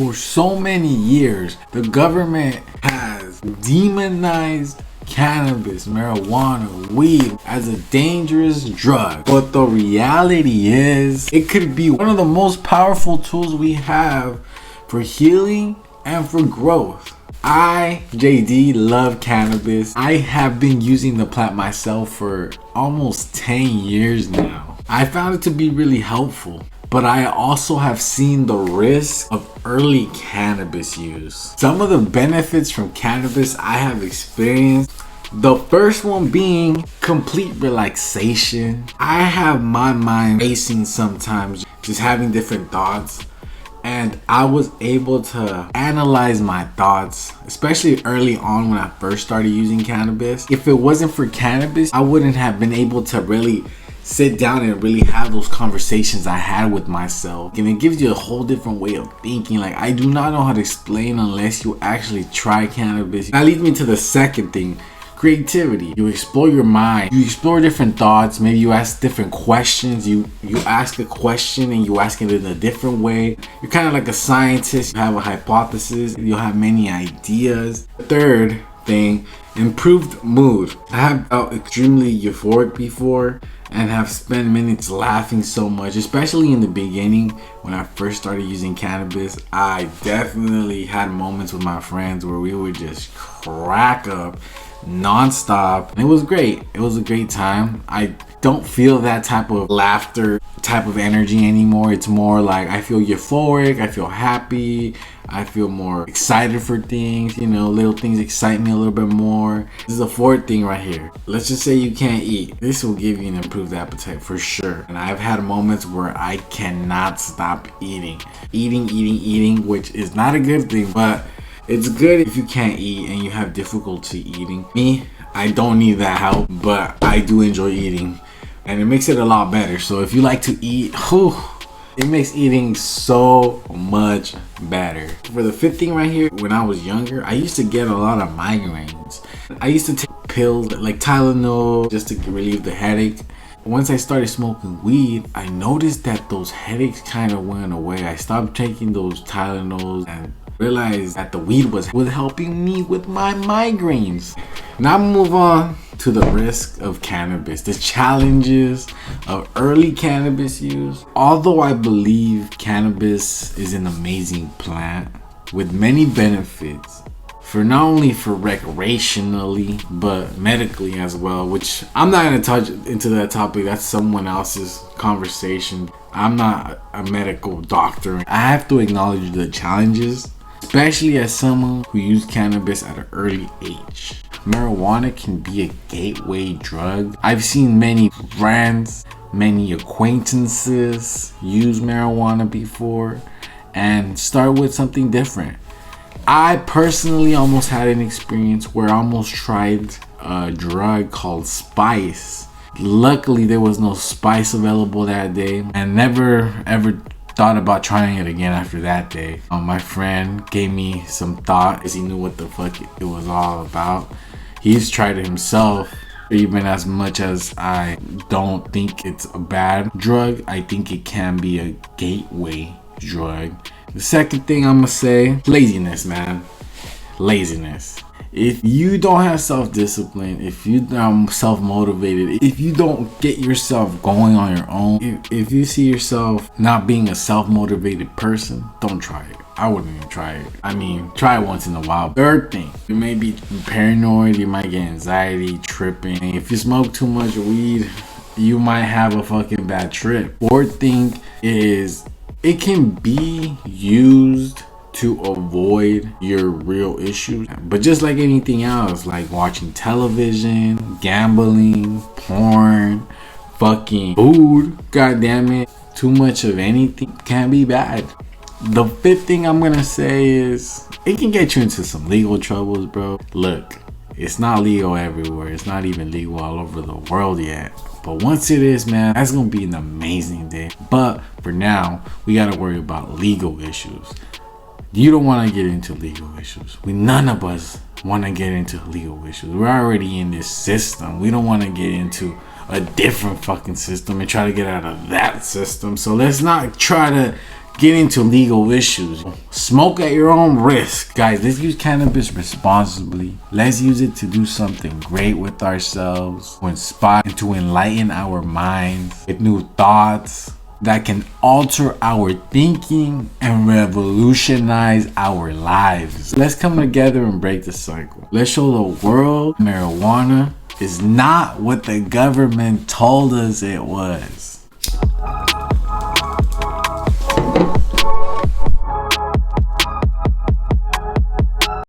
For so many years, the government has demonized cannabis, marijuana, weed as a dangerous drug. But the reality is, it could be one of the most powerful tools we have for healing and for growth. I, JD, love cannabis. I have been using the plant myself for almost 10 years now. I found it to be really helpful, but I also have seen the risk of early cannabis use. Some of the benefits from cannabis I have experienced, the first one being complete relaxation. I have my mind racing sometimes, just having different thoughts. And I was able to analyze my thoughts, especially early on when I first started using cannabis. If it wasn't for cannabis, I wouldn't have been able to really sit down and really have those conversations I had with myself. And it gives you a whole different way of thinking. Like, I do not know how to explain unless you actually try cannabis. That leads me to the second thing. Creativity. You explore your mind, you explore different thoughts, maybe you ask different questions, you ask a question and you ask it in a different way. You're kind of like a scientist, you have a hypothesis, you'll have many ideas. Third thing, improved mood. I have felt extremely euphoric before and have spent minutes laughing so much, especially in the beginning when I first started using cannabis. I definitely had moments with my friends where we would just crack up non-stop. It was great. It was a great time. I don't feel that type of laughter, type of energy anymore. It's more like I feel euphoric, I feel happy, I feel more excited for things. You know, little things excite me a little bit more. This is a fourth thing right here. Let's just say you can't eat. This will give you an improved appetite for sure. And I've had moments where I cannot stop eating, which is not a good thing, but it's good if you can't eat and you have difficulty eating. Me, I don't need that help, but I do enjoy eating and it makes it a lot better. So if you like to eat, it makes eating so much better. For the fifth thing right here, when I was younger, I used to get a lot of migraines. I used to take pills like Tylenol just to relieve the headache. Once I started smoking weed, I noticed that those headaches kind of went away. I stopped taking those Tylenols and realized that the weed was helping me with my migraines. Now move on to the risk of cannabis, the challenges of early cannabis use. Although I believe cannabis is an amazing plant with many benefits, for not only for recreationally but medically as well, which I'm not going to touch into that topic. That's someone else's conversation. I'm not a medical doctor. I have to acknowledge the challenges, especially as someone who used cannabis at an early age. Marijuana can be a gateway drug. I've seen many friends, many acquaintances use marijuana before and start with something different. I personally almost had an experience where I almost tried a drug called Spice. Luckily, there was no Spice available that day, and never ever thought about trying it again after that day. My friend gave me some thought because he knew what the fuck it was all about. He's tried it himself. Even as much as I don't think it's a bad drug, I think it can be a gateway drug. The second thing I'm gonna say, laziness, man. Laziness. If you don't have self-discipline, if you are self-motivated, if you don't get yourself going on your own, if you see yourself not being a self-motivated person, don't try it. I wouldn't even try it. I mean, try it once in a while. Third thing, you may be paranoid, you might get anxiety, tripping. If you smoke too much weed, you might have a fucking bad trip. Fourth thing is, it can be used to avoid your real issues, but just like anything else, like watching television, gambling, porn, fucking food, god damn it, too much of anything can be bad. The fifth thing I'm gonna say is, it can get you into some legal troubles, bro. Look, it's not legal everywhere. It's not even legal all over the world yet. But once it is, man, that's gonna be an amazing day. But for now, we gotta worry about legal issues. You don't want to get into legal issues. None of us want to get into legal issues. We're already in this system. We don't want to get into a different fucking system and try to get out of that system. So let's not try to get into legal issues. Smoke at your own risk. Guys, let's use cannabis responsibly. Let's use it to do something great with ourselves, to inspire and to enlighten our minds with new thoughts that can alter our thinking and revolutionize our lives. Let's come together and break the cycle. Let's show the world marijuana is not what the government told us it was.